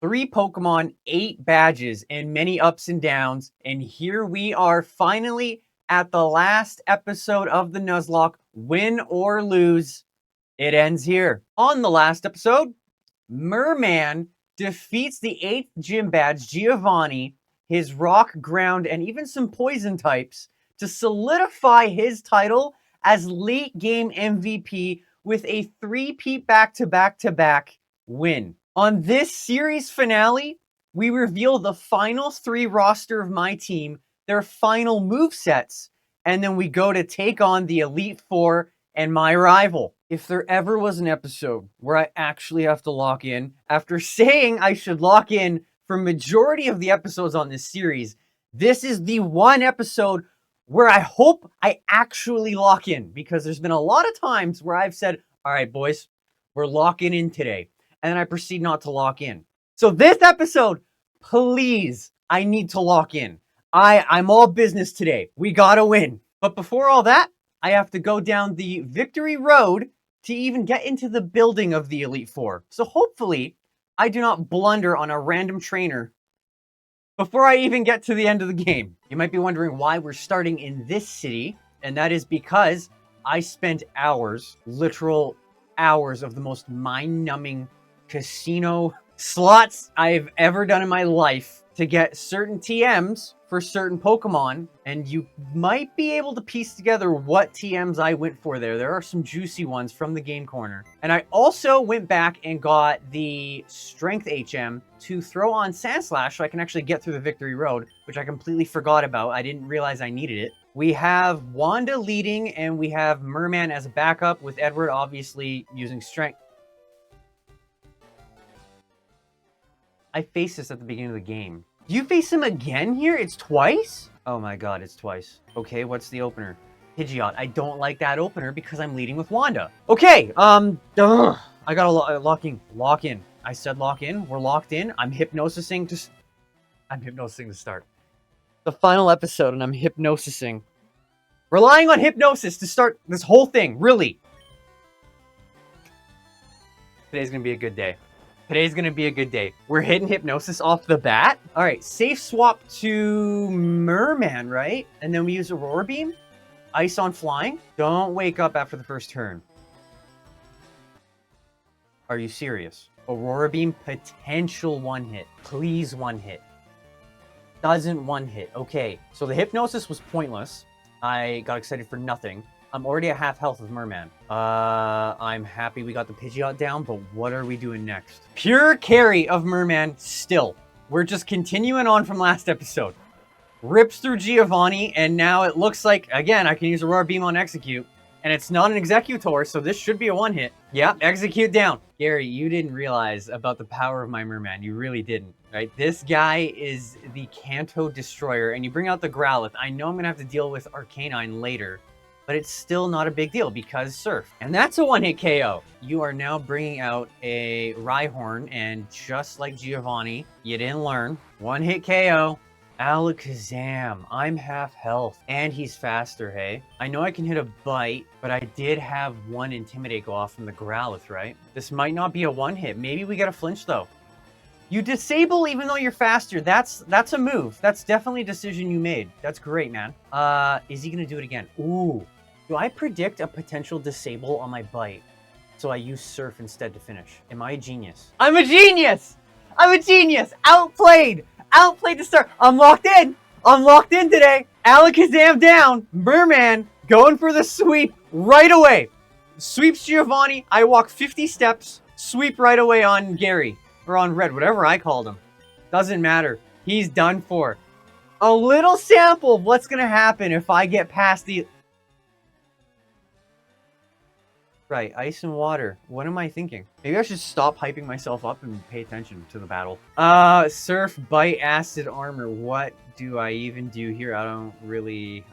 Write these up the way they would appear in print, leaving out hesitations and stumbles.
3 Pokemon, 8 badges, and many ups and downs. And here we are finally at the last episode of the Nuzlocke. Win or lose, it ends here. On the last episode, Merman defeats the 8th gym badge, Giovanni, his rock, ground, and even some poison types to solidify his title as late game MVP with a 3-peat back-to-back-to-back win. On this series finale, we reveal the final 3 roster of my team, their final movesets, and then we go to take on the Elite Four and my rival. If there ever was an episode where I actually have to lock in, after saying I should lock in for majority of the episodes on this series, this is the one episode where I hope I actually lock in, because there's been a lot of times where I've said, all right, boys, we're locking in today, and then I proceed not to lock in. So this episode, please, I need to lock in. I'm all business today. We gotta win. But before all that, I have to go down the victory road to even get into the building of the Elite Four. So hopefully, I do not blunder on a random trainer before I even get to the end of the game. You might be wondering why we're starting in this city, and that is because I spent hours, literal hours of the most mind-numbing casino slots I've ever done in my life to get certain TMs for certain Pokemon, and you might be able to piece together what TMs I went for there. There are some juicy ones from the game corner. And I also went back and got the Strength HM to throw on Sandslash so I can actually get through the Victory Road, which I completely forgot about. I didn't realize I needed it. We have Wanda leading, and we have Merman as a backup, with Edward obviously using Strength. I faced this at the beginning of the game. Do you face him again here? It's twice? Oh my god, it's twice. Okay, what's the opener? Pidgeot. I don't like that opener because I'm leading with Wanda. Okay, I gotta lock in. I said lock in. We're locked in. I'm hypnosising to start. The final episode, and I'm hypnosising. Relying on hypnosis to start this whole thing, really. Today's gonna be a good day. Today's gonna be a good day. We're hitting hypnosis off the bat. All right, safe swap to Merman, right? And then we use Aurora Beam. Ice on flying. Don't wake up after the first turn. Are you serious? Aurora Beam, potential one hit. Please one hit. Doesn't one hit. Okay, so the hypnosis was pointless. I got excited for nothing. I'm already at half health with Merman. I'm happy we got the Pidgeot down, but what are we doing next? Pure carry of Merman still. We're just continuing on from last episode. Rips through Giovanni, and now it looks like, again, I can use Aurora Beam on Execute. And it's not an Executor, so this should be a one-hit. Yep, Execute down. Gary, you didn't realize about the power of my Merman. You really didn't, right? This guy is the Kanto Destroyer, and you bring out the Growlithe. I know I'm going to have to deal with Arcanine later, but it's still not a big deal because Surf. And that's a one-hit KO. You are now bringing out a Rhyhorn, and just like Giovanni, you didn't learn. One-hit KO. Alakazam. I'm half health. And he's faster, hey? I know I can hit a Bite, but I did have one Intimidate go off from the Growlithe, right? This might not be a one-hit. Maybe we get a flinch, though. You disable even though you're faster. That's a move. That's definitely a decision you made. That's great, man. Is he gonna do it again? Ooh. Do I predict a potential disable on my Bite, so I use Surf instead to finish? Am I a genius? I'm a genius! I'm a genius! Outplayed! Outplayed to start. I'm locked in! I'm locked in today! Alakazam down! Merman going for the sweep right away! Sweeps Giovanni. I walk 50 steps. Sweep right away on Gary. Or on Red, whatever I called him. Doesn't matter. He's done for. A little sample of what's gonna happen if I get past the... Right, ice and water. What am I thinking? Maybe I should stop hyping myself up and pay attention to the battle. Surf, Bite, Acid, Armor. What do I even do here? I'm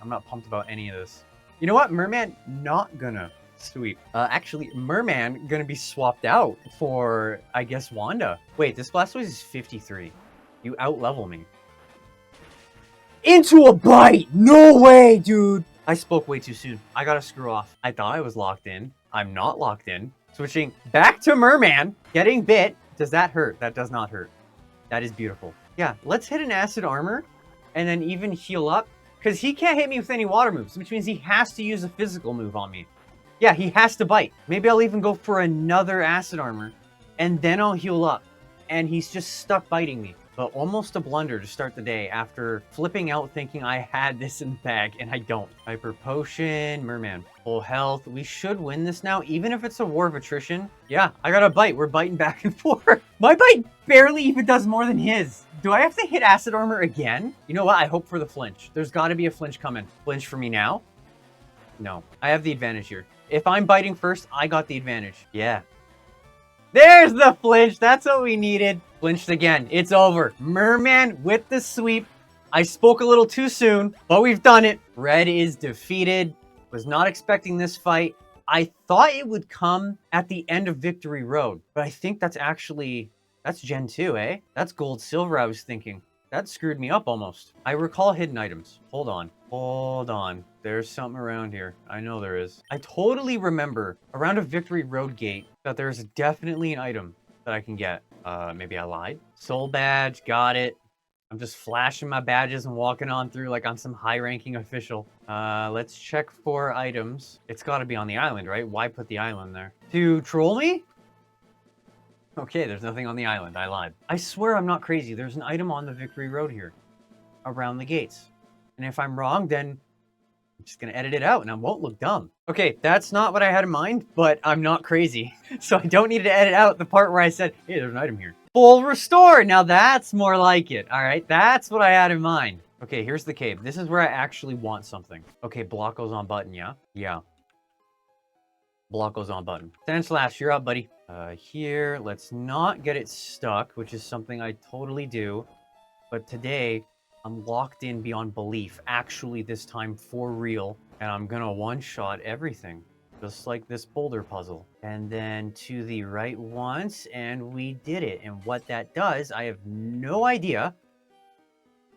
not pumped about any of this. You know what? Merman not gonna sweep. Actually, Merman gonna be swapped out for, I guess, Wanda. Wait, this Blastoise is 53. You out-level me. Into a Bite! No way, dude! I spoke way too soon. I gotta screw off. I thought I was locked in. I'm not locked in. Switching back to Merman. Getting bit. Does that hurt? That does not hurt. That is beautiful. Yeah, let's hit an acid armor and then even heal up. Because he can't hit me with any water moves, which means he has to use a physical move on me. Yeah, he has to bite. Maybe I'll even go for another acid armor, and then I'll heal up. And he's just stuck biting me. But almost a blunder to start the day after flipping out thinking I had this in the bag, and I don't. Hyper Potion, Merman, full health. We should win this now, even if it's a war of attrition. Yeah, I got a bite. We're biting back and forth. My bite barely even does more than his. Do I have to hit acid armor again? You know what? I hope for the flinch. There's got to be a flinch coming. Flinch for me now? No. I have the advantage here. If I'm biting first, I got the advantage. Yeah. There's the flinch. That's what we needed. Flinched again. It's over. Merman with the sweep. I spoke a little too soon, but we've done it. Red is defeated. Was not expecting this fight. I thought it would come at the end of Victory Road, but I think that's Gen 2, eh? That's Gold Silver, I was thinking. That screwed me up almost. I recall hidden items. Hold on. Hold on. There's something around here. I know there is. I totally remember around a Victory Road gate that there's definitely an item that I can get. Maybe I lied. Soul badge. Got it. I'm just flashing my badges and walking on through like I'm some high-ranking official. Let's check for items. It's got to be on the island, right? Why put the island there? To troll me? Okay, there's nothing on the island. I lied. I swear I'm not crazy. There's an item on the Victory Road here. Around the gates. And if I'm wrong, then I'm just going to edit it out and I won't look dumb. Okay, that's not what I had in mind, but I'm not crazy. So I don't need to edit out the part where I said, hey, there's an item here. Full restore! Now that's more like it. Alright, that's what I had in mind. Okay, here's the cave. This is where I actually want something. Okay, block goes on button, yeah? Yeah. Block goes on button. Stand slash, you're up, buddy. Here, let's not get it stuck, which is something I totally do. But today, I'm locked in beyond belief, actually this time for real. And I'm gonna one-shot everything, just like this boulder puzzle. And then to the right once, and we did it. And what that does, I have no idea,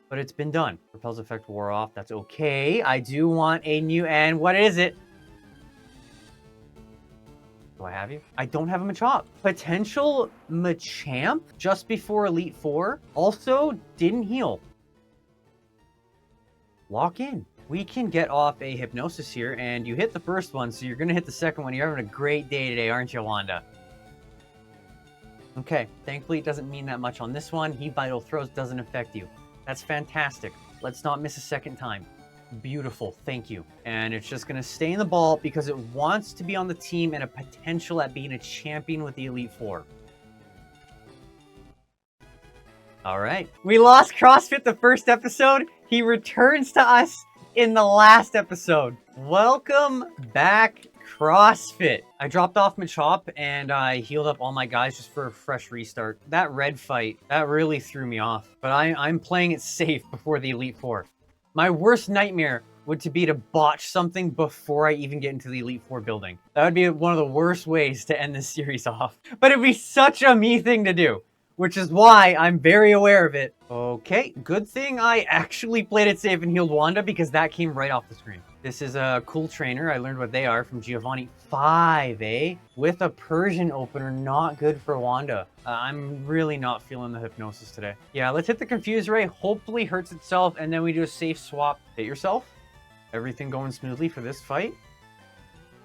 but it's been done. Repel's effect wore off, that's okay. I do want a new, and what is it? Do I have you? I don't have a Machop. Potential Machamp just before Elite Four. Also didn't heal. Lock in. We can get off a Hypnosis here, and you hit the first one, so you're going to hit the second one. You're having a great day today, aren't you, Wanda? Okay, thankfully it doesn't mean that much on this one. He Vital Throws doesn't affect you. That's fantastic. Let's not miss a second time. Beautiful, thank you. And it's just gonna stay in the ball because it wants to be on the team and a potential at being a champion with the Elite Four. All right. We lost CrossFit the first episode. He returns to us in the last episode. Welcome back, CrossFit. I dropped off Machop and I healed up all my guys just for a fresh restart. That red fight, that really threw me off. But I'm playing it safe before the Elite Four. My worst nightmare would be to botch something before I even get into the Elite Four building. That would be one of the worst ways to end this series off. But it'd be such a me thing to do, which is why I'm very aware of it. Okay, good thing I actually played it safe and healed Wanda because that came right off the screen. This is a cool trainer. I learned what they are from Giovanni. 5, eh? With a Persian opener, not good for Wanda. I'm really not feeling the Hypnosis today. Yeah, let's hit the Confuse Ray. Hopefully hurts itself, and then we do a safe swap. Hit yourself. Everything going smoothly for this fight.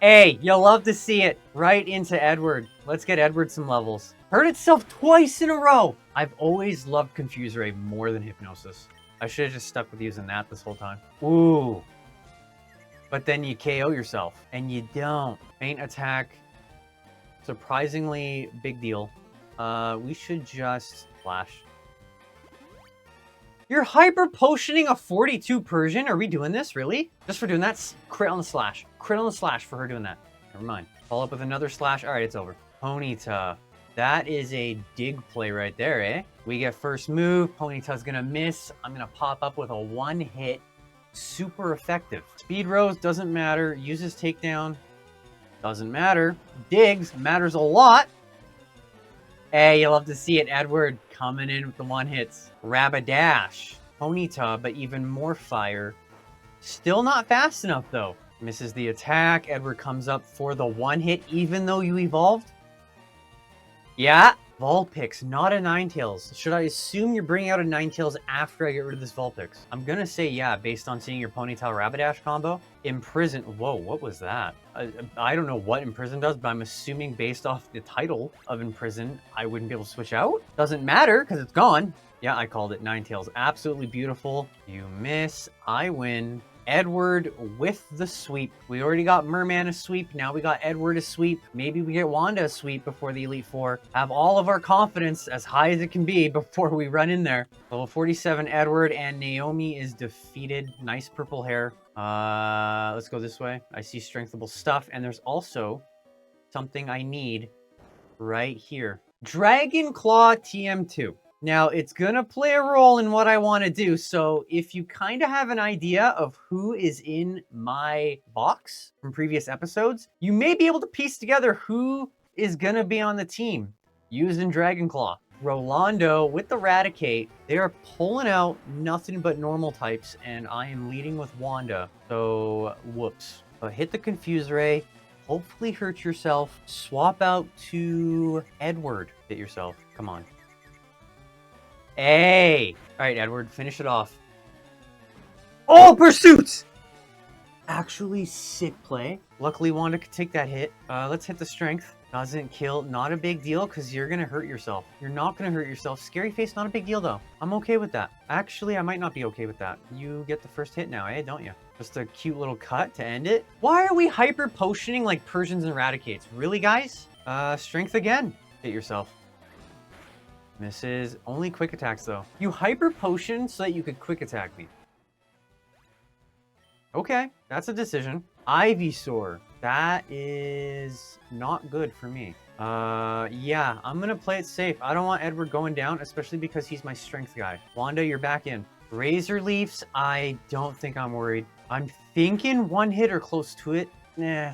Hey, you'll love to see it. Right into Edward. Let's get Edward some levels. Hurt itself twice in a row. I've always loved Confuse Ray more than Hypnosis. I should have just stuck with using that this whole time. Ooh. But then you KO yourself, and you don't. Faint attack, surprisingly big deal. We should just flash. You're hyper potioning a 42 Persian? Are we doing this, really? Just for doing that? Crit on the slash. Crit on the slash for her doing that. Never mind. Follow up with another slash. All right, it's over. Ponyta. That is a dig play right there, eh? We get first move. Ponyta's gonna miss. I'm gonna pop up with a one hit. Super effective. Speed Rose doesn't matter. Uses takedown. Doesn't matter. Digs matters a lot. Hey, you love to see it. Edward coming in with the one hits. Rapidash. Ponyta, but even more fire. Still not fast enough though. Misses the attack. Edward comes up for the one hit even though you evolved. Yeah, Vulpix, not a Ninetales. Should I assume you're bringing out a Ninetales after I get rid of this Vulpix? I'm gonna say yeah, based on seeing your Ponytail Rapidash combo. Imprison, whoa, what was that? I don't know what Imprison does, but I'm assuming based off the title of Imprison, I wouldn't be able to switch out. Doesn't matter, because it's gone. Yeah, I called it. Ninetales, absolutely beautiful. You miss, I win. Edward with the sweep. We already got Merman a sweep. Now we got Edward a sweep. Maybe we get Wanda a sweep before the Elite Four. Have all of our confidence as high as it can be before we run in there. Level 47 Edward and Naomi is defeated. Nice purple hair. Let's go this way. I see strengthable stuff, and there's also something I need right here. Dragon Claw TM2. Now, it's going to play a role in what I want to do, so if you kind of have an idea of who is in my box from previous episodes, you may be able to piece together who is going to be on the team using Dragon Claw. Rolando with the Raticate, they are pulling out nothing but normal types, and I am leading with Wanda, so whoops. But hit the Confuse Ray, hopefully hurt yourself, swap out to Edward. Hit yourself, come on. Hey! Alright, Edward, finish it off. Oh, Pursuits! Actually, sick play. Luckily, Wanda could take that hit. Let's hit the Strength. Doesn't kill. Not a big deal, because you're going to hurt yourself. You're not going to hurt yourself. Scary Face, not a big deal, though. I'm okay with that. Actually, I might not be okay with that. You get the first hit now, eh? Don't you? Just a cute little cut to end it. Why are we hyper potioning like Persians and Eradicates? Really, guys? Strength again. Hit yourself. Misses. Only quick attacks, though. You hyper potion so that you could quick attack me. Okay, that's a decision. Ivysaur. That is not good for me. Yeah, I'm gonna play it safe. I don't want Edward going down, especially because he's my strength guy. Wanda, you're back in. Razor Leafs, I don't think I'm worried. I'm thinking one hit or close to it.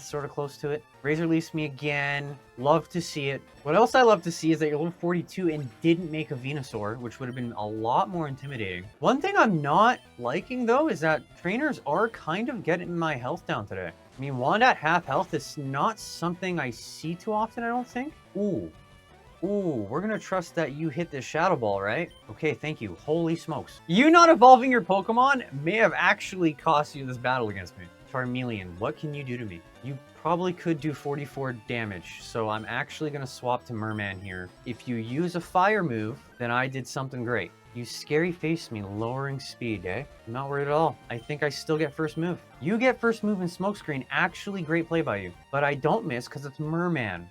Sort of close to it. Razor Leafs me again. Love to see it. What else I love to see is that you're level 42 and didn't make a Venusaur, which would have been a lot more intimidating. One thing I'm not liking, though, is that trainers are kind of getting my health down today. I mean, Wanda at half health is not something I see too often, I don't think. Ooh, we're gonna trust that you hit this Shadow Ball, right? Okay, thank you. Holy smokes. You not evolving your Pokemon may have actually cost you this battle against me. Charmeleon, what can you do to me? You probably could do 44 damage, so I'm actually gonna swap to Merman here. If you use a fire move, then I did something great. You Scary Face me, lowering speed, eh? I'm not worried at all. I think I still get first move. You get first move in Smokescreen, actually great play by you. But I don't miss because it's Merman.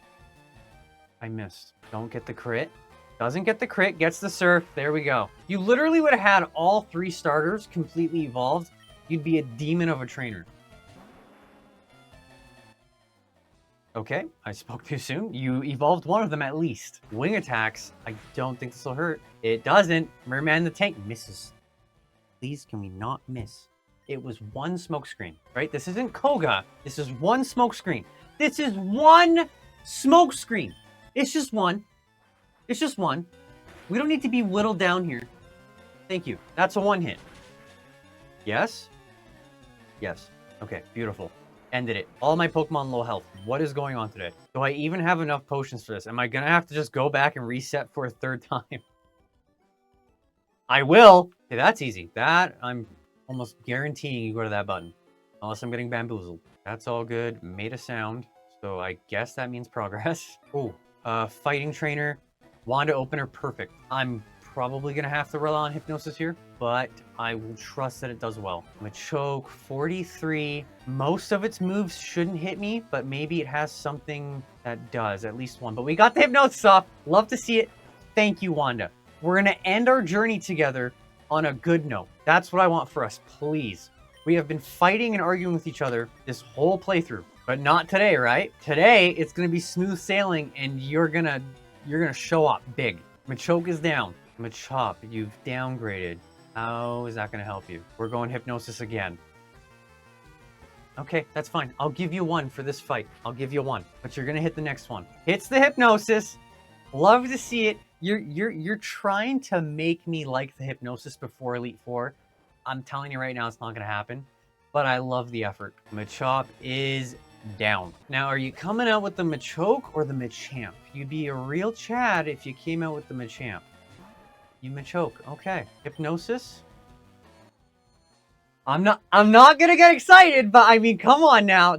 I missed. Don't get the crit. Doesn't get the crit, gets the Surf. There we go. You literally would have had all 3 starters completely evolved. You'd be a demon of a trainer. Okay, I spoke too soon. You evolved one of them at least. Wing attacks. I don't think this will hurt. It doesn't. Merman the tank misses. Please, can we not miss? It was one Smokescreen, right? This isn't Koga. This is one Smokescreen. This is one Smokescreen. It's just one. It's just one. We don't need to be whittled down here. Thank you. That's a one hit. Yes? Yes. Okay, beautiful. Ended it. All my Pokemon low health. What is going on today? Do I even have enough potions for this? Am I gonna have to just go back and reset for a 3rd time? I will. Okay, that's easy. That, I'm almost guaranteeing you go to that button. Unless I'm getting bamboozled. That's all good. Made a sound. So I guess that means progress. Oh, fighting trainer. Wanda opener, perfect. I'm probably gonna have to rely on Hypnosis here, but I will trust that it does well. Machoke, 43. Most of its moves shouldn't hit me, but maybe it has something that does, at least one. But we got the Hypnosis off. Love to see it. Thank you, Wanda. We're gonna end our journey together on a good note. That's what I want for us, please. We have been fighting and arguing with each other this whole playthrough, but not today, right? Today, it's gonna be smooth sailing, and you're gonna show up big. Machoke is down. Machop, you've downgraded. How is that going to help you? We're going Hypnosis again. Okay, that's fine. I'll give you 1 for this fight. I'll give you 1, but you're going to hit the next one. Hits the Hypnosis. Love to see it. You're trying to make me like the Hypnosis before Elite Four. I'm telling you right now, it's not going to happen, but I love the effort. Machop is down. Now, are you coming out with the Machoke or the Machamp? You'd be a real Chad if you came out with the Machamp. You Machoke. Okay. Hypnosis. I'm not gonna get excited, but I mean, come on now.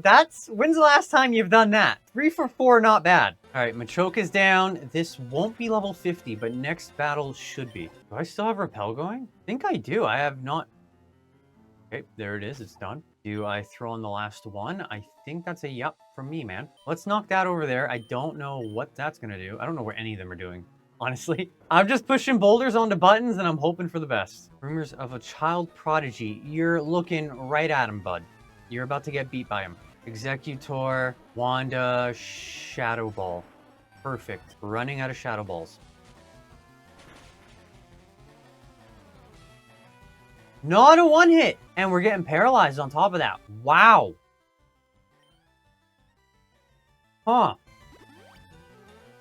When's the last time you've done that? 3 for 4, not bad. All right, Machoke is down. This won't be level 50, but next battle should be. Do I still have Repel going? I think I do. I have not. Okay, there it is. It's done. Do I throw on the last one? I think that's a yup from me, man. Let's knock that over there. I don't know what that's gonna do. I don't know where any of them are doing. Honestly, I'm just pushing boulders onto buttons and I'm hoping for the best. Rumors of a child prodigy. You're looking right at him, bud. You're about to get beat by him. Executor, Wanda, Shadow Ball. Perfect. Running out of Shadow Balls. Not a one hit. And we're getting paralyzed on top of that. Wow. Huh.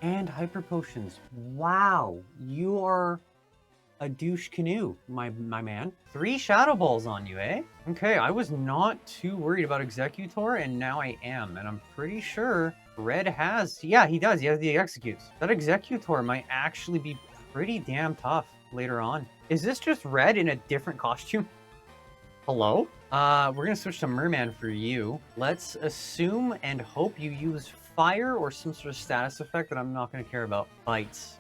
And hyper potions. Wow, you are a douche canoe, my man. 3 Shadow Balls on you, eh? Okay, I was not too worried about Executor, and now I am. And I'm pretty sure Red has... Yeah, he does. He has the Executes. That Executor might actually be pretty damn tough later on. Is this just Red in a different costume? Hello? We're going to switch to Merman for you. Let's assume and hope you use fire or some sort of status effect that I'm not going to care about. Bites.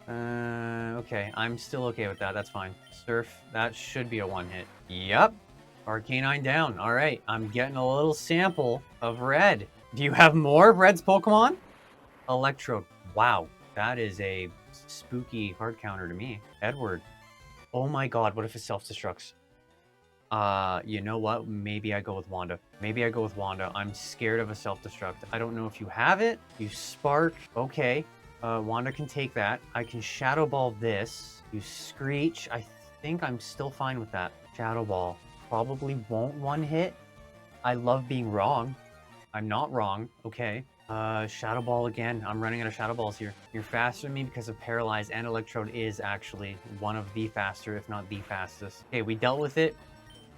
Okay. I'm still okay with that. That's fine. Surf. That should be a one hit. Yep. Arcanine down. All right. I'm getting a little sample of Red. Do you have more of Red's Pokemon? Electrode. Wow. That is a spooky hard counter to me. Edward. Oh my god. What if it self-destructs? You know what? Maybe I go with Wanda. Maybe I go with Wanda. I'm scared of a self-destruct. I don't know if you have it. You Spark. Okay. Wanda can take that. I can Shadow Ball this. You Screech. I think I'm still fine with that. Shadow Ball. Probably won't one hit. I love being wrong. I'm not wrong. Okay. Shadow Ball again. I'm running out of Shadow Balls here. You're faster than me because of Paralyze, and Electrode is actually one of the faster, if not the fastest. Okay, we dealt with it.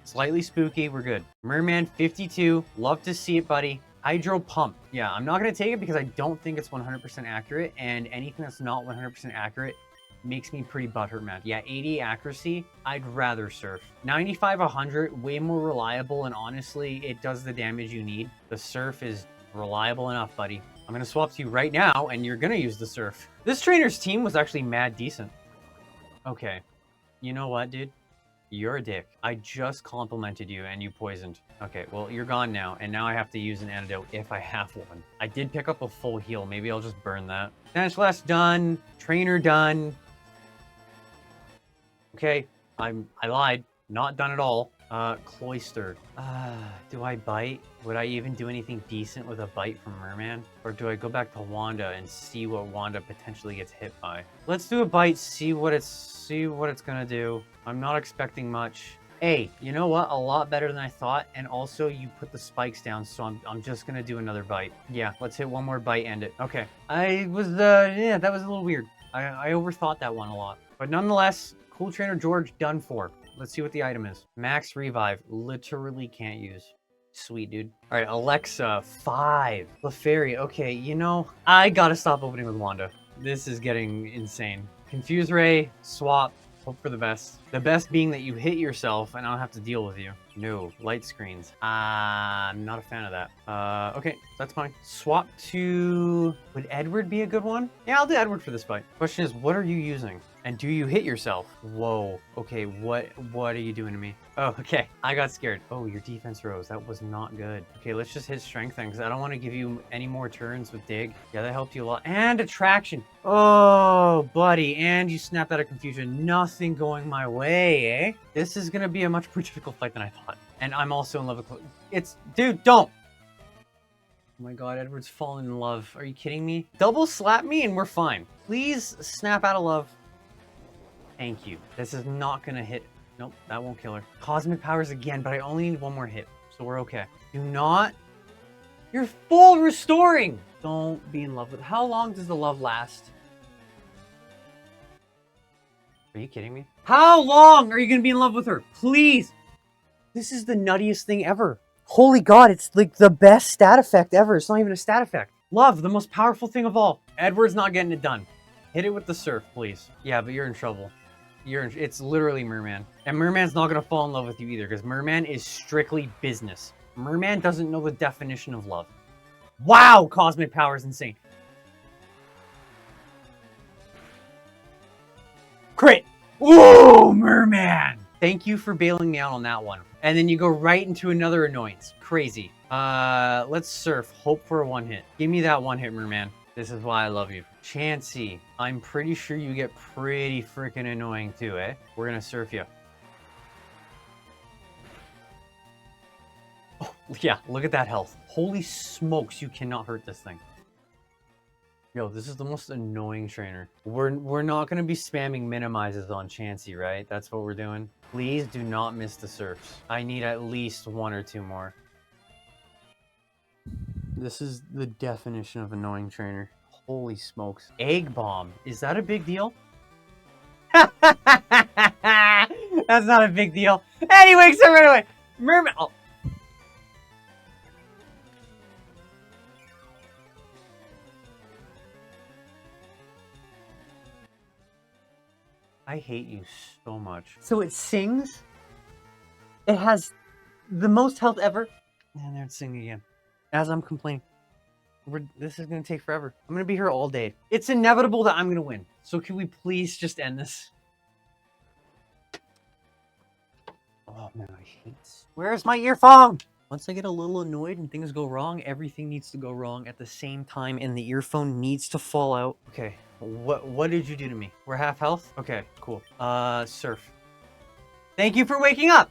Slightly spooky, we're good. Merman 52, love to see it, buddy. Hydro Pump. Yeah, I'm not going to take it because I don't think it's 100% accurate, and anything that's not 100% accurate makes me pretty butthurt, man. Yeah, 80 accuracy, I'd rather Surf. 95, 100, way more reliable, and honestly, it does the damage you need. The Surf is reliable enough, buddy. I'm going to swap to you right now, and you're going to use the Surf. This trainer's team was actually mad decent. Okay, you know what, dude? You're a dick. I just complimented you and you poisoned. Okay, well, you're gone now, and now I have to use an antidote if I have one. I did pick up a full heal. Maybe I'll just burn that. Stanislaus done. Trainer done. Okay, I lied. Not done at all. Cloister. Do I bite? Would I even do anything decent with a bite from Merman? Or do I go back to Wanda and see what Wanda potentially gets hit by? Let's do a bite, see what it's gonna do. I'm not expecting much. Hey, you know what? A lot better than I thought. And also, you put the spikes down, so I'm just gonna do another bite. Yeah, let's hit one more bite, end it. Okay. Yeah, that was a little weird. I overthought that one a lot. But nonetheless, Cool Trainer George done for. Let's see what the item is. Max Revive. Literally can't use. Sweet, dude. All right, Alexa, 5. Clefairy. Okay, you know, I gotta stop opening with Wanda. This is getting insane. Confuse Ray, swap, hope for the best. The best being that you hit yourself and I don't have to deal with you. No, light screens. I'm not a fan of that. Okay, that's fine. Swap to... Would Edward be a good one? Yeah, I'll do Edward for this fight. Question is, what are you using? And do you hit yourself? Whoa. Okay, what are you doing to me? Oh, okay. I got scared. Oh, your defense rose. That was not good. Okay, let's just hit strength then, because I don't want to give you any more turns with dig. Yeah, that helped you a lot. And attraction. Oh, buddy. And you snapped out of confusion. Nothing going my way, eh? This is going to be a much more difficult fight than I thought. And I'm also in love with... Dude, don't! Oh my god, Edward's fallen in love. Are you kidding me? Double slap me and we're fine. Please snap out of love. Thank you. This is not gonna hit. Nope, that won't kill her. Cosmic powers again, but I only need one more hit, so we're okay. Do not... You're full restoring! Don't be in love with... How long does the love last? Are you kidding me? How long are you gonna be in love with her? Please! This is the nuttiest thing ever. Holy God, it's like the best stat effect ever. It's not even a stat effect. Love, the most powerful thing of all. Edward's not getting it done. Hit it with the surf, please. Yeah, but you're in trouble. It's literally Merman. And Merman's not gonna fall in love with you either, because Merman is strictly business. Merman doesn't know the definition of love. Wow, cosmic power is insane. Crit! Ooh, Merman! Thank you for bailing me out on that one. And then you go right into another annoyance. Crazy. Let's surf. Hope for a one hit. Give me that one hit, Merman. This is why I love you. Chansey, I'm pretty sure you get pretty freaking annoying too, eh? We're gonna surf you. Oh, yeah, look at that health. Holy smokes, you cannot hurt this thing. Yo, this is the most annoying trainer. We're not gonna be spamming minimizes on Chansey, right? That's what we're doing. Please do not miss the surfs. I need at least one or two more. This is the definition of annoying trainer. Holy smokes. Egg bomb. Is that a big deal? That's not a big deal. Anyway, so right away. Merman. Oh. I hate you so much. So it sings. It has the most health ever. And there it's singing again. As I'm complaining. This is going to take forever. I'm going to be here all day. It's inevitable that I'm going to win. So can we please just end this? Oh man, I hate this. Where's my earphone? Once I get a little annoyed and things go wrong, everything needs to go wrong at the same time and the earphone needs to fall out. Okay, what did you do to me? We're half health? Okay, cool. Surf. Thank you for waking up!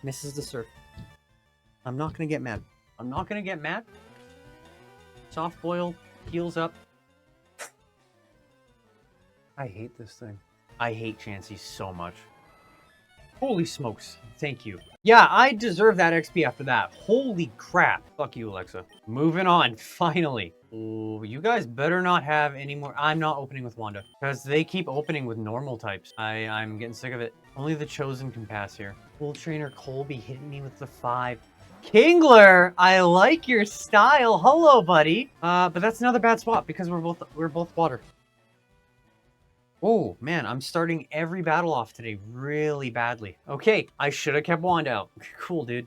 Misses the surf. I'm not going to get mad. I'm not going to get mad. Soft boil, heals up. I hate this thing. I hate Chansey so much. Holy smokes. Thank you. Yeah, I deserve that XP after that. Holy crap. Fuck you, Alexa. Moving on, finally. Ooh, you guys better not have any more. I'm not opening with Wanda, because they keep opening with normal types. I'm getting sick of it. Only the chosen can pass here. Full trainer Colby hitting me with the 5. Kingler, I like your style. Hello, buddy. But that's another bad swap because we're both water. Oh man, I'm starting every battle off today really badly. Okay, I should have kept Wand out. Cool, dude.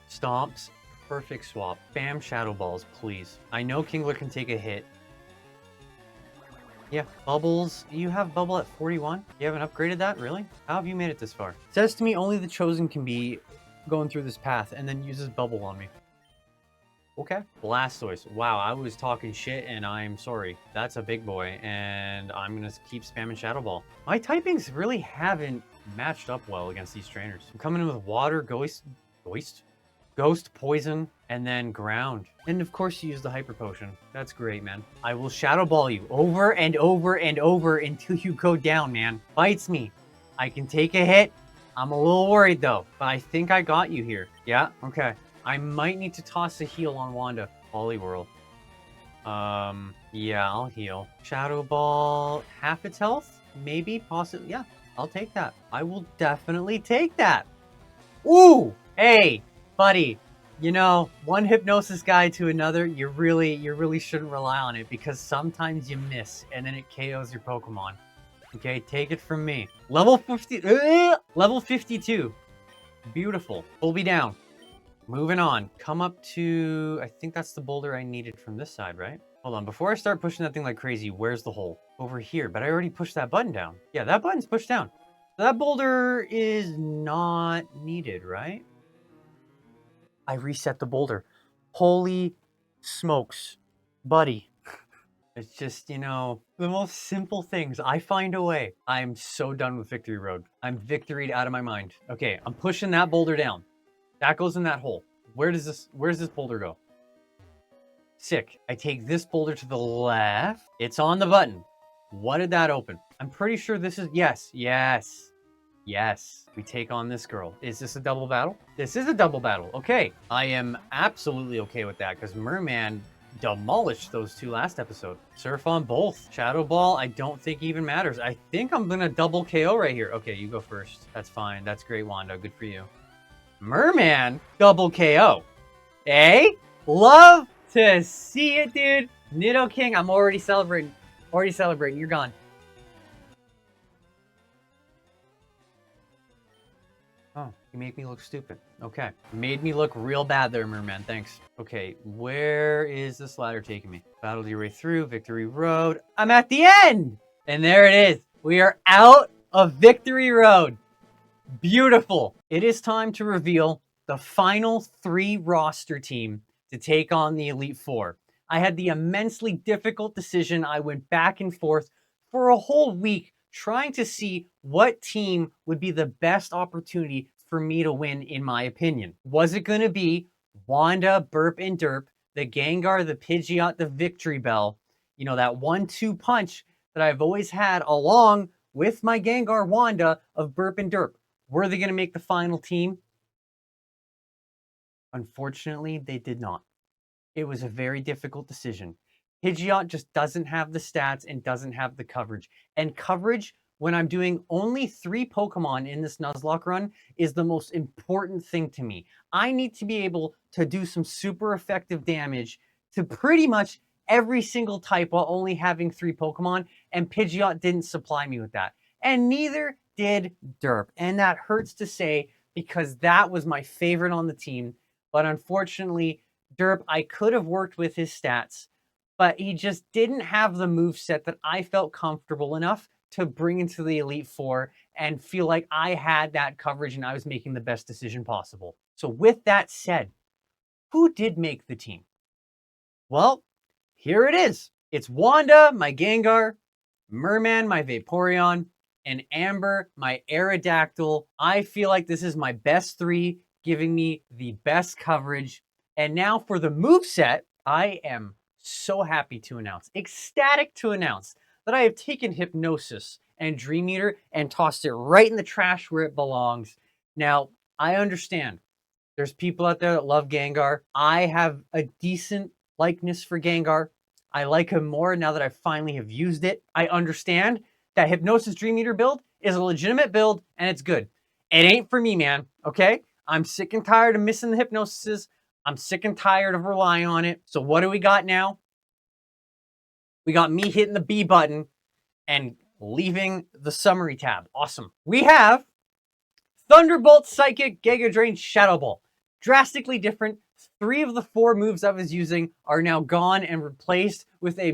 Stomps, perfect swap. Bam, shadow balls, please. I know Kingler can take a hit. Yeah, bubbles. You have bubble at 41? You haven't upgraded that, really? How have you made it this far? It says to me only the chosen can be going through this path and then uses bubble on me. Okay. Blastoise. Wow, I was talking shit and I'm sorry. That's a big boy and I'm gonna keep spamming Shadow Ball. My typings really haven't matched up well against these trainers. I'm coming in with water, ghost, poison, and then ground. And of course you use the hyper potion. That's great, man. I will Shadow Ball you over and over and over until you go down, man. Bites me. I can take a hit. I'm a little worried though, but I think I got you here. Yeah, okay. I might need to toss a heal on Wanda. Poliwhirl. Yeah, I'll heal. Shadow Ball, half its health? Maybe, possibly, yeah, I'll take that. I will definitely take that. Ooh, hey, buddy. You know, one hypnosis guy to another, you really shouldn't rely on it because sometimes you miss and then it KOs your Pokemon. Okay, take it from me. Level 50, level 52. Beautiful. Pull me down. Moving on. Come up to, I think that's the boulder I needed from this side, right? Hold on, before I start pushing that thing like crazy, where's the hole? Over here, but I already pushed that button down. Yeah, that button's pushed down. That boulder is not needed, right? I reset the boulder. Holy smokes, buddy. It's just, you know, the most simple things. I find a way. I'm so done with Victory Road. I'm victoried out of my mind. Okay, I'm pushing that boulder down. That goes in that hole. Where's this boulder go? Sick. I take this boulder to the left. It's on the button. What did that open? I'm pretty sure this is, yes. We take on this girl. Is this a double battle? This is a double battle. Okay. I am absolutely okay with that because Merman demolished those two last episode. Surf on both. Shadow Ball, I don't think even matters. I think I'm gonna double KO right here. Okay, you go first. That's fine. That's great, Wanda. Good for you. Merman, double KO. Eh? Love to see it, dude. Nidoking, I'm already celebrating. Already celebrating. You're gone. Oh, you make me look stupid. Okay. Made me look real bad there, Merman. Thanks. Okay, where is this ladder taking me? Battled your way through Victory Road. I'm at the end! And there it is. We are out of Victory Road. Beautiful. It is time to reveal the final 3 roster team to take on the Elite Four. I had the immensely difficult decision. I went back and forth for a whole week trying to see what team would be the best opportunity for me to win, in my opinion. Was it going to be Wanda, Burp, and Derp, the Gengar, the Pidgeot, the Victory Bell? You know, that 1-2 punch that I've always had along with my Gengar Wanda of Burp and Derp. Were they going to make the final team? Unfortunately, they did not. It was a very difficult decision. Pidgeot just doesn't have the stats and doesn't have the coverage. And coverage, when I'm doing only 3 Pokemon in this Nuzlocke run, is the most important thing to me. I need to be able to do some super effective damage to pretty much every single type while only having 3 Pokemon, and Pidgeot didn't supply me with that. And neither did Derp. And that hurts to say because that was my favorite on the team. But unfortunately, Derp, I could have worked with his stats, but he just didn't have the moveset that I felt comfortable enough to bring into the Elite Four and feel like I had that coverage and I was making the best decision possible. So with that said, who did make the team? Well, here it is. It's Wanda, my Gengar, Merman, my Vaporeon, and Amber, my Aerodactyl. I feel like this is my best 3, giving me the best coverage. And now for the moveset, I am so happy to announce, ecstatic to announce, that I have taken Hypnosis and Dream Eater and tossed it right in the trash where it belongs. Now, I understand there's people out there that love Gengar. I have a decent likeness for Gengar. I like him more now that I finally have used it. I understand that Hypnosis Dream Eater build is a legitimate build and it's good. It ain't for me, man, okay? I'm sick and tired of missing the Hypnosises. I'm sick and tired of relying on it. So what do we got now? We got me hitting the B button and leaving the summary tab. Awesome. We have Thunderbolt, Psychic, Giga Drain, Shadow Ball. Drastically different. 3 of the 4 moves I was using are now gone and replaced with a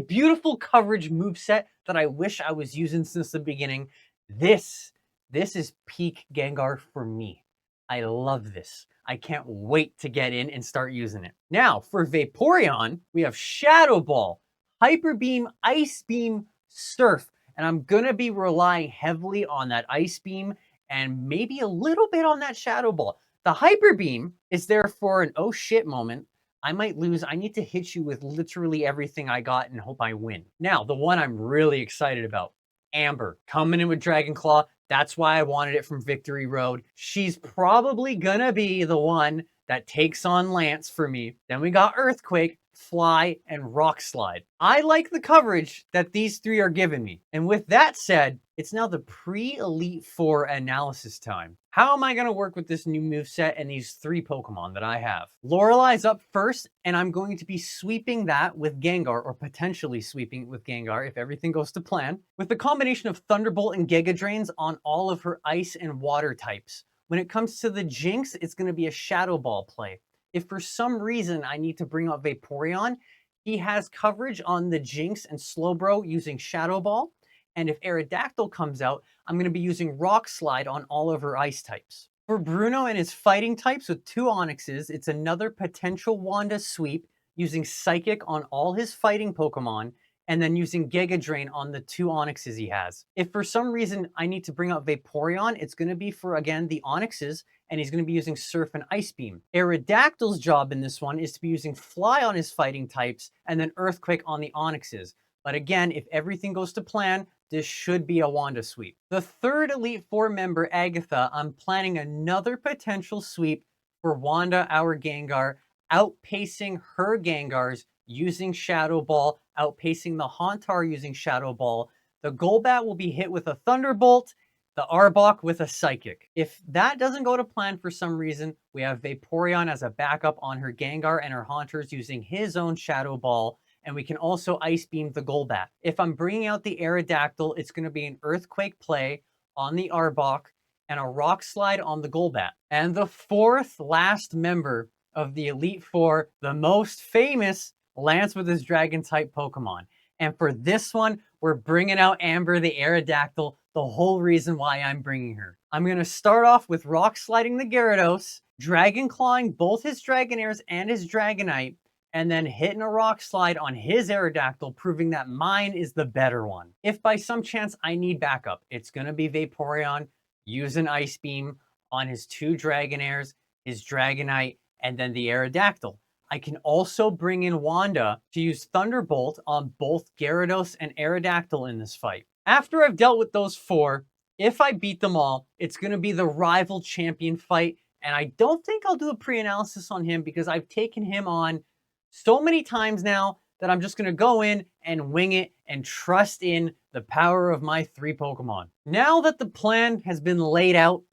beautiful coverage moveset that I wish I was using since the beginning. This is peak Gengar for me. I love this. I can't wait to get in and start using it. Now, for Vaporeon, we have Shadow Ball, Hyper Beam, Ice Beam, Surf. And I'm going to be relying heavily on that Ice Beam and maybe a little bit on that Shadow Ball. The Hyper Beam is there for an oh shit moment. I might lose. I need to hit you with literally everything I got and hope I win. Now, the one I'm really excited about, Amber, coming in with Dragon Claw. That's why I wanted it from Victory Road. She's probably gonna be the one that takes on Lance for me. Then we got Earthquake, Fly, and Rock Slide. I like the coverage that these 3 are giving me. And with that said, it's now the pre-Elite Four analysis time. How am I going to work with this new moveset and these 3 Pokemon that I have? Lorelei's up first, and I'm going to be sweeping that with Gengar, or potentially sweeping with Gengar if everything goes to plan, with the combination of Thunderbolt and Giga Drains on all of her Ice and Water types. When it comes to the Jinx, it's going to be a Shadow Ball play. If for some reason I need to bring up Vaporeon, he has coverage on the Jinx and Slowbro using Shadow Ball. And if Aerodactyl comes out, I'm going to be using Rock Slide on all of her Ice types. For Bruno and his fighting types with 2 Onyxes, it's another potential Wanda sweep using Psychic on all his fighting Pokemon and then using Giga Drain on the 2 Onyxes he has. If for some reason I need to bring up Vaporeon, it's going to be for, again, the Onyxes, and he's going to be using Surf and Ice Beam. Aerodactyl's job in this one is to be using Fly on his fighting types and then Earthquake on the Onyxes. But again, if everything goes to plan, this should be a Wanda sweep. The 3rd Elite Four member, Agatha, I'm planning another potential sweep for Wanda, our Gengar, outpacing her Gengars using Shadow Ball, outpacing the Hauntar using Shadow Ball. The Golbat will be hit with a Thunderbolt, the Arbok with a Psychic. If that doesn't go to plan for some reason, we have Vaporeon as a backup on her Gengar and her Haunters using his own Shadow Ball, and we can also Ice Beam the Golbat. If I'm bringing out the Aerodactyl, it's going to be an Earthquake play on the Arbok and a Rock Slide on the Golbat. And the fourth last member of the Elite Four, the most famous Lance with his Dragon-type Pokemon. And for this one, we're bringing out Amber the Aerodactyl, the whole reason why I'm bringing her. I'm going to start off with Rock Sliding the Gyarados, Dragon Clawing both his Dragonairs and his Dragonite, and then hitting a Rock Slide on his Aerodactyl, proving that mine is the better one. If by some chance I need backup, it's going to be Vaporeon, use an Ice Beam on his two Dragonairs, his Dragonite, and then the Aerodactyl. I can also bring in Wanda to use Thunderbolt on both Gyarados and Aerodactyl in this fight. After I've dealt with those four, if I beat them all, it's going to be the rival champion fight, and I don't think I'll do a pre-analysis on him because I've taken him on so many times now that I'm just going to go in and wing it and trust in the power of my three Pokemon. Now that the plan has been laid out,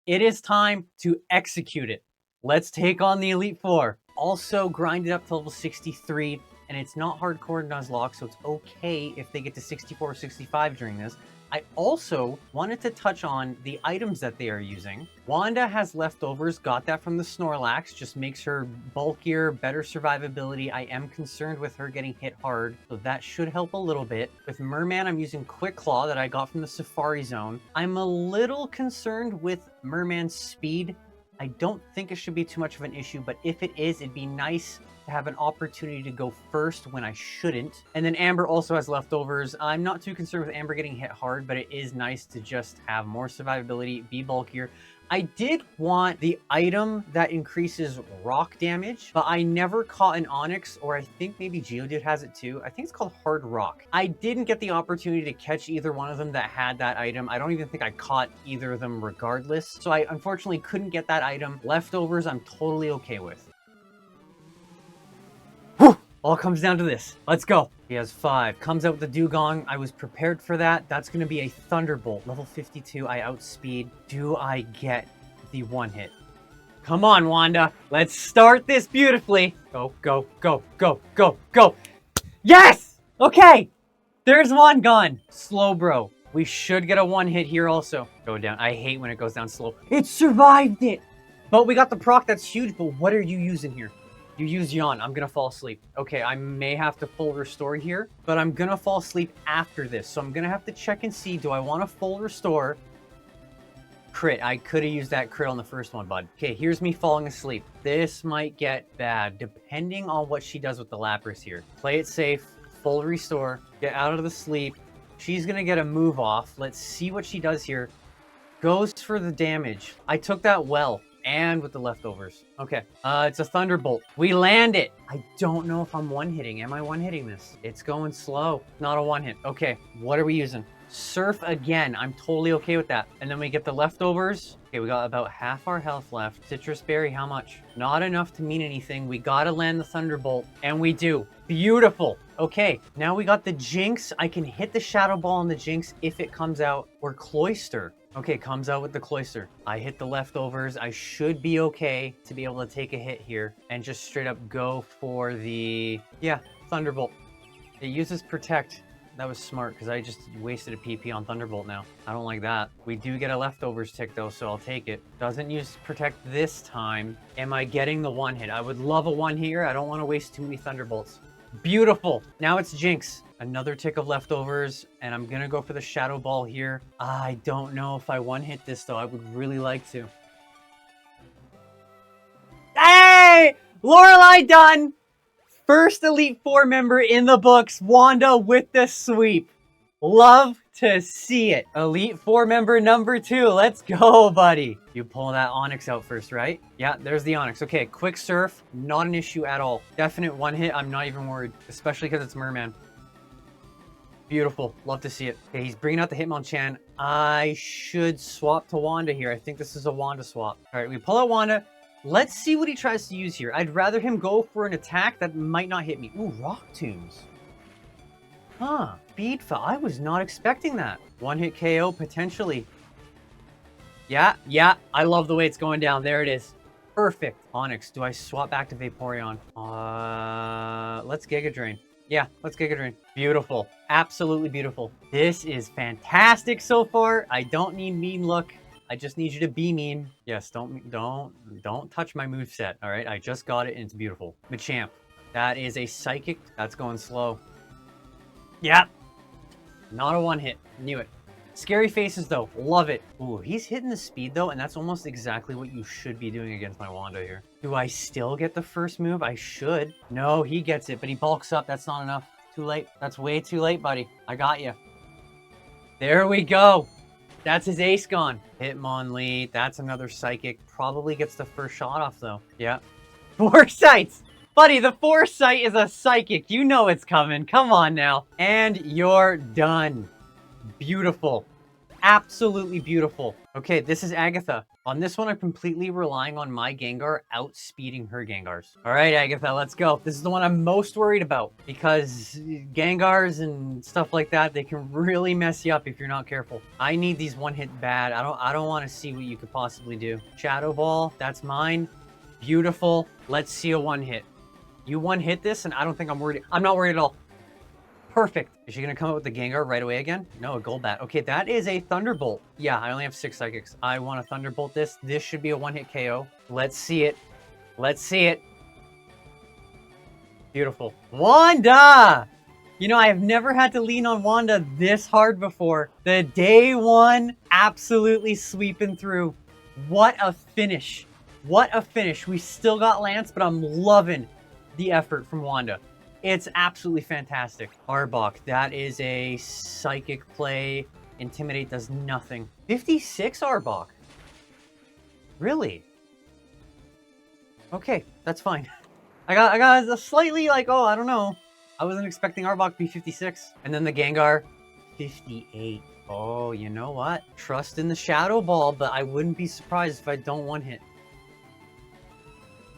it is time to execute it. Let's take on the Elite Four. Also grinded up to level 63, and it's not hardcore Nuzlocke, so it's okay if they get to 64 or 65 during this. I also wanted to touch on the items that they are using. Wanda has leftovers, got that from the Snorlax, just makes her bulkier, better survivability. I am concerned with her getting hit hard, so that should help a little bit. With Merman, I'm using Quick Claw that I got from the Safari Zone. I'm a little concerned with Merman's speed. I don't think it should be too much of an issue, but if it is, it'd be nice to have an opportunity to go first when I shouldn't. And then Amber also has leftovers. I'm not too concerned with Amber getting hit hard, but it is nice to just have more survivability, be bulkier. I did want the item that increases rock damage, but I never caught an Onyx, or I think maybe Geodude has it too. I think it's called Hard Rock. I didn't get the opportunity to catch either one of them that had that item. I don't even think I caught either of them regardless. So I unfortunately couldn't get that item. Leftovers, I'm totally okay with. Whew! All comes down to this. Let's go. He has 5. Comes out with the Dugong. I was prepared for that. That's going to be a Thunderbolt. Level 52. I outspeed. Do I get the one hit? Come on, Wanda. Let's start this beautifully. Go, go, go, go, go, go. Yes! Okay. There's one gone. Slow, bro. We should get a one hit here also. Go down. I hate when it goes down slow. It survived it. But we got the proc. That's huge. But what are you using here? You use Yawn. I'm going to fall asleep. Okay, I may have to full restore here, but I'm going to fall asleep after this. So I'm going to have to check and see, do I want to full restore? Crit. I could have used that crit on the first one, bud. Okay, here's me falling asleep. This might get bad, depending on what she does with the Lapras here. Play it safe, full restore, get out of the sleep. She's going to get a move off. Let's see what she does here. Goes for the damage. I took that well. And with the leftovers. Okay, it's a Thunderbolt. We land it. I don't know if I'm one-hitting. Am I one-hitting this? It's going slow. Not a one-hit. Okay, what are we using? Surf again. I'm totally okay with that. And then we get the leftovers. Okay, we got about half our health left. Citrus Berry, how much? Not enough to mean anything. We gotta land the Thunderbolt. And we do. Beautiful. Okay, now we got the Jinx. I can hit the Shadow Ball on the Jinx if it comes out. Or Cloyster. Okay, comes out with the Cloyster. I hit the leftovers. I should be okay to be able to take a hit here and just straight up go for the, yeah, Thunderbolt. It uses Protect. That was smart because I just wasted a PP on Thunderbolt now. I don't like that. We do get a leftovers tick though, so I'll take it. Doesn't use Protect this time. Am I getting the one hit? I would love a one here. I don't want to waste too many Thunderbolts. Beautiful. Now it's Jinx. Another tick of leftovers, and I'm gonna go for the Shadow Ball here. I don't know if I one-hit this though. I would really like to. Hey! Lorelei done! First Elite Four member in the books. Wanda with the sweep. Love to see it. Elite Four member number 2. Let's go, buddy. You pull that Onyx out first, right? Yeah, there's the Onyx. Okay, quick surf. Not an issue at all. Definite one hit. I'm not even worried, especially because it's Merman. Beautiful. Love to see it. Okay, he's bringing out the Hitmonchan. I should swap to Wanda here. I think this is a Wanda swap. All right, we pull out Wanda. Let's see what he tries to use here. I'd rather him go for an attack that might not hit me. Ooh, Rock Tombs. Huh. Speed Fall. I was not expecting that. One hit KO potentially. Yeah, yeah. I love the way it's going down. There it is. Perfect. Onyx, do I swap back to Vaporeon? Let's Giga Drain. Yeah, let's Giga Drain. Beautiful. Absolutely beautiful. This is fantastic so far. I don't need mean look. I just need you to be mean. Yes, don't touch my moveset, all right? I just got it and it's beautiful. Machamp. That is a Psychic. That's going slow. Yep. Not a one hit. Knew it. Scary faces though. Love it. Ooh, he's hitting the speed though, and that's almost exactly what you should be doing against my Wanda here. Do I still get the first move? I should. No, he gets it, but he bulks up. That's not enough. Too late. That's way too late, buddy. I got you. There we go. That's his ace gone. Hitmonlee. That's another Psychic. Probably gets the first shot off though. Yeah. Foresights! Buddy, the Foresight is a Psychic. You know it's coming. Come on now. And you're done. Beautiful. Absolutely beautiful. Okay, this is Agatha. On this one, I'm completely relying on my Gengar outspeeding her Gengars. All right, Agatha, let's go. This is the one I'm most worried about because Gengars and stuff like that, they can really mess you up if you're not careful. I need these one hit bad. I don't want to see what you could possibly do. Shadow Ball, that's mine. Beautiful. Let's see a one hit. You one hit this, and I don't think I'm worried. I'm not worried at all. Perfect. Is she going to come out with the Gengar right away again? No, a Golbat. Okay, that is a Thunderbolt. Yeah, I only have 6 Psychics. I want to Thunderbolt this. This should be a one-hit KO. Let's see it. Let's see it. Beautiful. Wanda! You know, I have never had to lean on Wanda this hard before. The day one, absolutely sweeping through. What a finish. What a finish. We still got Lance, but I'm loving the effort from Wanda. It's absolutely fantastic. Arbok, that is a Psychic play. Intimidate does nothing. 56 Arbok. Really? Okay, that's fine. I got a slightly like, oh, I don't know. I wasn't expecting Arbok to be 56. And then the Gengar, 58. Oh, you know what? Trust in the Shadow Ball, but I wouldn't be surprised if I don't one hit.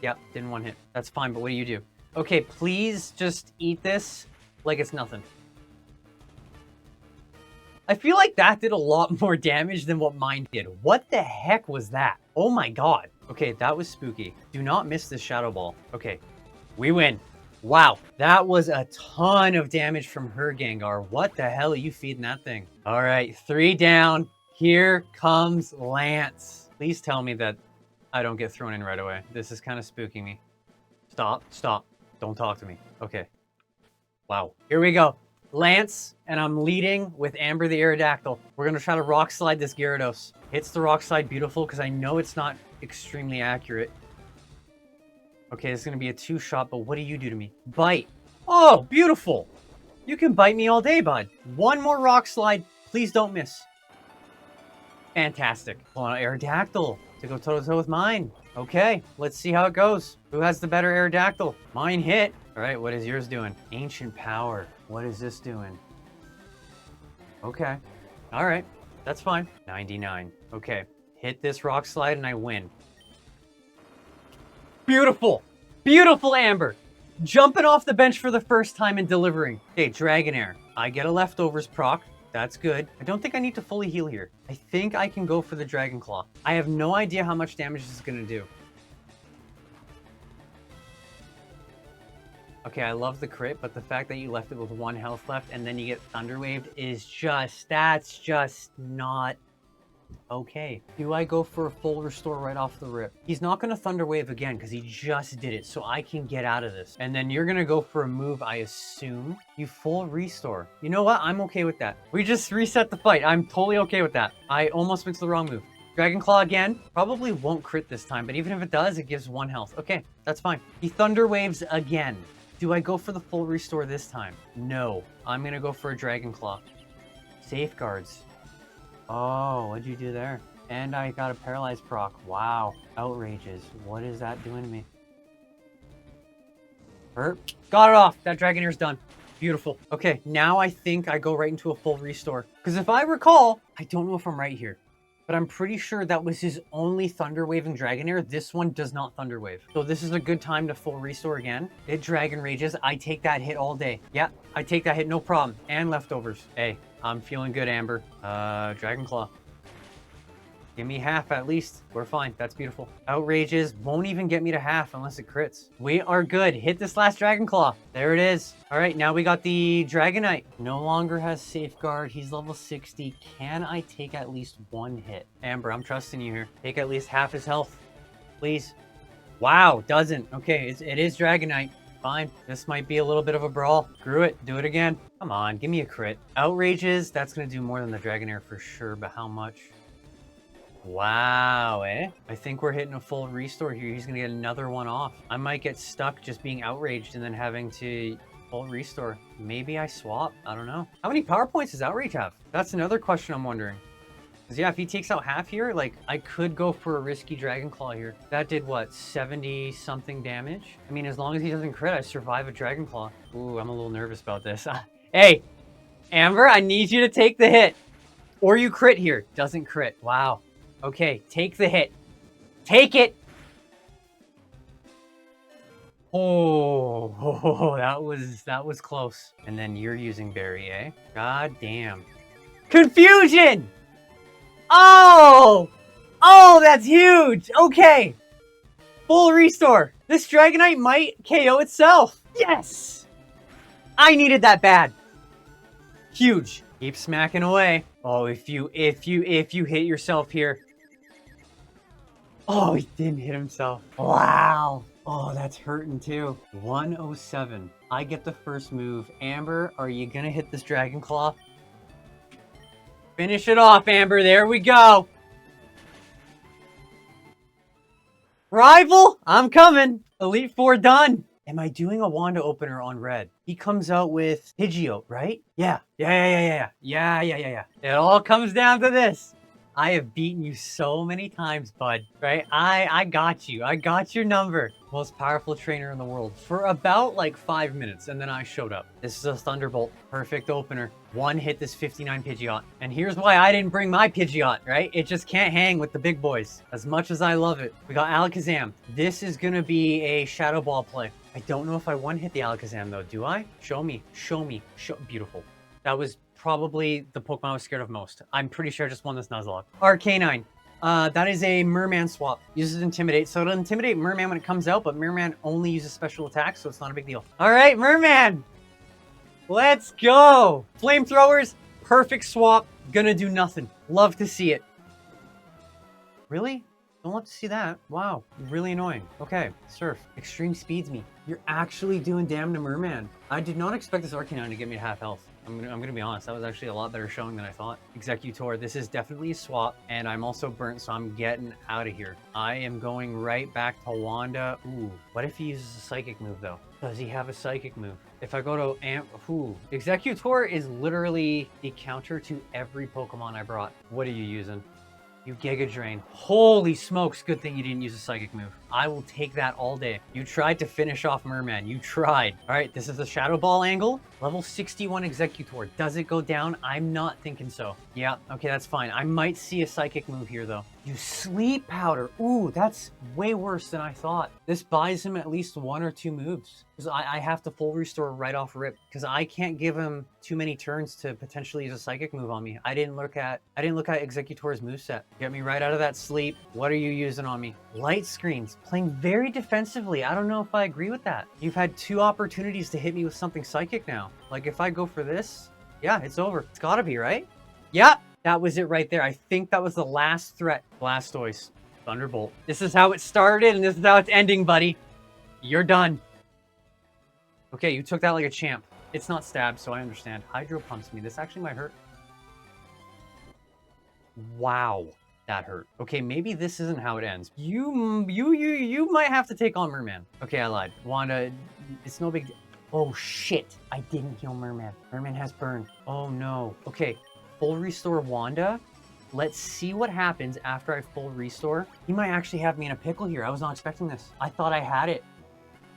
Yep, didn't one hit. That's fine, but what do you do? Okay, please just eat this like it's nothing. I feel like that did a lot more damage than what mine did. What the heck was that? Oh my god. Okay, that was spooky. Do not miss this Shadow Ball. Okay, we win. Wow, that was a ton of damage from her Gengar. What the hell are you feeding that thing? All right, 3 down. Here comes Lance. Please tell me that I don't get thrown in right away. This is kind of spooking me. Stop, stop. Don't talk to me. Okay. Wow. Here we go. Lance, and I'm leading with Amber the Aerodactyl. We're going to try to Rock Slide this Gyarados. Hits the Rock Slide beautiful because I know it's not extremely accurate. Okay, it's going to be a 2-shot, but what do you do to me? Bite. Oh, beautiful. You can bite me all day, bud. One more Rock Slide. Please don't miss. Fantastic. Well, Aerodactyl to go toe-to-toe with mine. Okay, let's see how it goes. Who has the better Aerodactyl? Mine hit. All right, what is yours doing? Ancient Power. What is this doing? Okay. All right, that's fine. 99. Okay, hit this Rock Slide and I win. Beautiful. Beautiful, Amber. Jumping off the bench for the first time and delivering. Okay, Dragonair. I get a leftovers proc. That's good. I don't think I need to fully heal here. I think I can go for the Dragon Claw. I have no idea how much damage this is going to do. Okay, I love the crit, but the fact that you left it with 1 health left and then you get Thunder Waved is just, that's just not okay. Do I go for a full restore right off the rip? He's not going to Thunder Wave again because he just did it, so I can get out of this. And then you're going to go for a move, I assume. You full restore. You know what? I'm okay with that. We just reset the fight. I'm totally okay with that. I almost mixed the wrong move. Dragon Claw again. Probably won't crit this time, but even if it does, it gives 1 health. Okay, that's fine. He Thunder Waves again. Do I go for the full restore this time? No. I'm going to go for a Dragon Claw. Safeguards. Oh, what'd you do there? And I got a Paralyzed proc. Wow. Outrages. What is that doing to me? Hurt. Got it off. That Dragonair's done. Beautiful. Okay, now I think I go right into a full restore. Because if I recall, I don't know if I'm right here, but I'm pretty sure that was his only Thunder Waving Dragonair. This one does not Thunder Wave. So this is a good time to full restore again. It Dragon Rages. I take that hit all day. Yeah, I take that hit, no problem. And leftovers. Hey, I'm feeling good, Amber. Dragon Claw. Give me half at least. We're fine. That's beautiful. Outrages won't even get me to half unless it crits. We are good. Hit this last Dragon Claw. There it is. All right, now we got the Dragonite. No longer has Safeguard. He's level 60. Can I take at least one hit? Amber, I'm trusting you here. Take at least half his health, please. Wow, doesn't. Okay, it is Dragonite. Fine. This might be a little bit of a brawl. Screw it. Do it again. Come on, give me a crit. Outrages. That's going to do more than the Dragonair for sure, but how much? Wow, eh? I think we're hitting a full restore here. He's gonna get another one off. I might get stuck just being outraged and then having to full restore. Maybe I swap. I don't know. How many power points does Outrage have? That's another question I'm wondering. Because yeah, if he takes out half here, like, I could go for a risky Dragon Claw here. That did what, 70 something damage? I mean, as long as he doesn't crit, I survive a Dragon Claw. Ooh, I'm a little nervous about this. Hey, Amber, I need you to take the hit. Or you crit here. Doesn't crit. Wow. Okay, take the hit. Take it! Oh, that was close. And then you're using Berry, eh? God damn. Confusion! Oh! Oh, that's huge! Okay. Full restore. This Dragonite might KO itself. Yes! I needed that bad. Huge. Keep smacking away. Oh, if you hit yourself here. Oh, he didn't hit himself. Wow. Oh, that's hurting too. 107. I get the first move. Amber, are you gonna hit this Dragon Claw? Finish it off, Amber. There we go. Rival, I'm coming. Elite Four done. Am I doing a Wanda opener on red? He comes out with Pidgeot, right? Yeah. It all comes down to this. I have beaten you so many times, bud, right? I got you. I got your number. Most powerful trainer in the world for about like 5 minutes, and then I showed up. This is a Thunderbolt. Perfect opener. One hit this 59 Pidgeot. And here's why I didn't bring my Pidgeot, right? It just can't hang with the big boys. As much as I love it. We got Alakazam. This is gonna be a Shadow Ball play. I don't know if I one-hit the Alakazam though, do I? Show me. Beautiful. That was probably the Pokemon I was scared of most. I'm pretty sure I just won this Nuzlocke. Arcanine. That is a Merman swap. Uses Intimidate, so it'll intimidate Merman when it comes out, but Merman only uses special attacks, so it's not a big deal. All right, Merman. Let's go. Flamethrowers, perfect swap. Gonna do nothing. Love to see it. Really? Don't love to see that. Wow, really annoying. Okay, Surf. Extreme speeds me. You're actually doing damn to Merman. I did not expect this Arcanine to get me to half health. I'm gonna be honest, that was actually a lot better showing than I thought. Executor, this is definitely a swap, and I'm also burnt, so I'm getting out of here. I am going right back to Wanda. Ooh, what if he uses a Psychic move, though? Does he have a Psychic move? If I go to Executor is literally the counter to every Pokemon I brought. What are you using? You Giga Drain. Holy smokes, good thing you didn't use a Psychic move. I will take that all day. You tried to finish off Merman. You tried. All right, this is the Shadow Ball angle. Level 61 Executor. Does it go down? I'm not thinking so. Yeah, okay, that's fine. I might see a Psychic move here, though. You Sleep Powder. Ooh, that's way worse than I thought. This buys him at least 1 or 2 moves. Because I have to full restore right off rip. Because I can't give him too many turns to potentially use a Psychic move on me. I didn't look at Executor's moveset. Get me right out of that sleep. What are you using on me? Light Screens. Playing very defensively. I don't know if I agree with that. You've had 2 opportunities to hit me with something Psychic now. Like, if I go for this, yeah, it's over. It's gotta be, right? Yep, that was it right there. I think that was the last threat. Blastoise. Thunderbolt. This is how it started, and this is how it's ending, buddy. You're done. Okay, you took that like a champ. It's not stabbed, so I understand. Hydro Pumps me. This actually might hurt. Wow. That hurt. Okay, maybe this isn't how it ends. You might have to take on Merman. Okay, I lied. Wanda, it's no big deal. Oh shit, I didn't heal Merman. Merman has burn. Oh no. Okay, full restore Wanda. Let's see what happens after I full restore. He might actually have me in a pickle here. I was not expecting this. I thought I had it.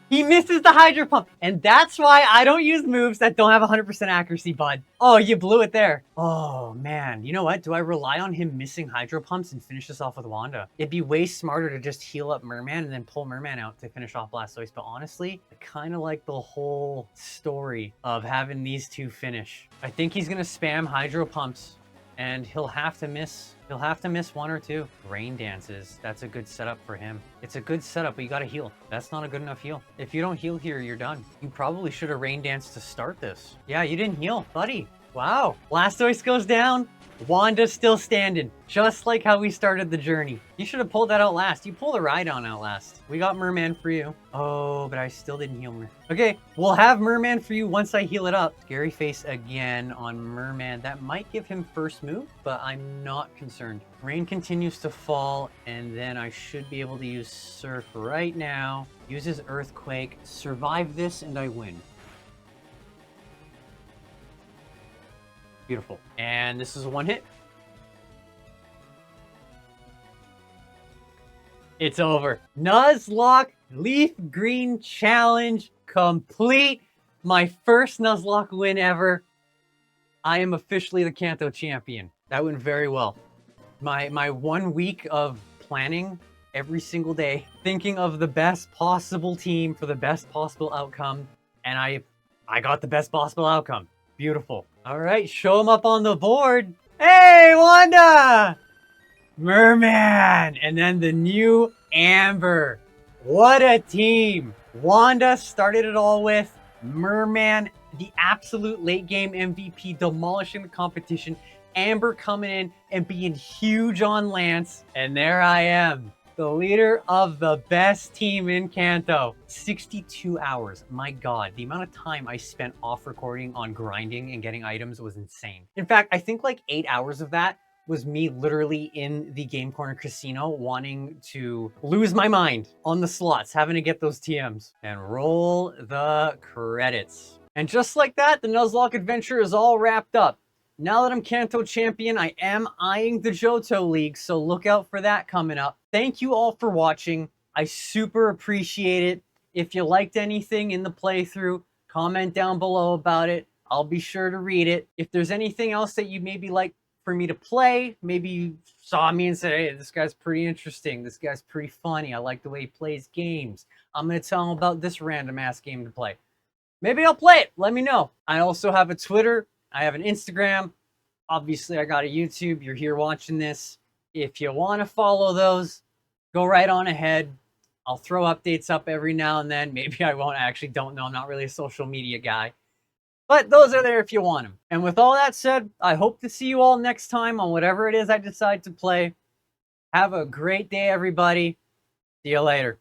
He misses the Hydro Pump, and that's why I don't use moves that don't have 100% accuracy, bud. Oh, you blew it there. Oh, man. You know what? Do I rely on him missing Hydro Pumps and finish this off with Wanda? It'd be way smarter to just heal up Merman and then pull Merman out to finish off Blastoise, but honestly, I kind of like the whole story of having these two finish. I think he's going to spam Hydro Pumps And he'll have to miss one or two. Rain dances. That's a good setup for him. It's a good setup, but you gotta heal. That's not a good enough heal. If you don't heal here, you're done. You probably should have rain danced to start this. Yeah, you didn't heal, buddy. Wow. Blastoise goes down. Wanda's still standing, just like how we started the journey. You should have pulled that out last. You pulled a Rhydon out last. We got Merman for you. Oh, but I still didn't heal Mer. Okay, we'll have Merman for you once I heal it up. Scary face again on Merman. That might give him first move, but I'm not concerned. Rain continues to fall, and then I should be able to use Surf right now. Uses Earthquake. Survive this, and I win. Beautiful. And this is a one hit. It's over. Nuzlocke LeafGreen challenge complete. My first Nuzlocke win ever. I am officially the Kanto champion. That went very well. My 1 week of planning every single day, thinking of the best possible team for the best possible outcome, and I got the best possible outcome. Beautiful. All right, show him up on the board. Hey, Wanda! Merman! And then the new Amber. What a team. Wanda started it all with Merman, the absolute late game MVP, demolishing the competition. Amber coming in and being huge on Lance. And there I am, the leader of the best team in Kanto. 62 hours. My God, the amount of time I spent off recording on grinding and getting items was insane. In fact, I think like 8 hours of that was me literally in the Game Corner Casino wanting to lose my mind on the slots, having to get those TMs. And roll the credits. And just like that, the Nuzlocke adventure is all wrapped up. Now that I'm Kanto champion, I am eyeing the Johto League, so look out for that coming up. Thank you all for watching. I super appreciate it. If you liked anything in the playthrough, comment down below about it. I'll be sure to read it. If there's anything else that you maybe like for me to play, maybe you saw me and said, hey, this guy's pretty interesting. This guy's pretty funny. I like the way he plays games. I'm going to tell him about this random ass game to play. Maybe I'll play it. Let me know. I also have a Twitter. I have an Instagram. Obviously, I got a YouTube. You're here watching this. If you want to follow those, go right on ahead. I'll throw updates up every now and then. Maybe I won't. I actually don't know. I'm not really a social media guy. But those are there if you want them. And with all that said, I hope to see you all next time on whatever it is I decide to play. Have a great day, everybody. See you later.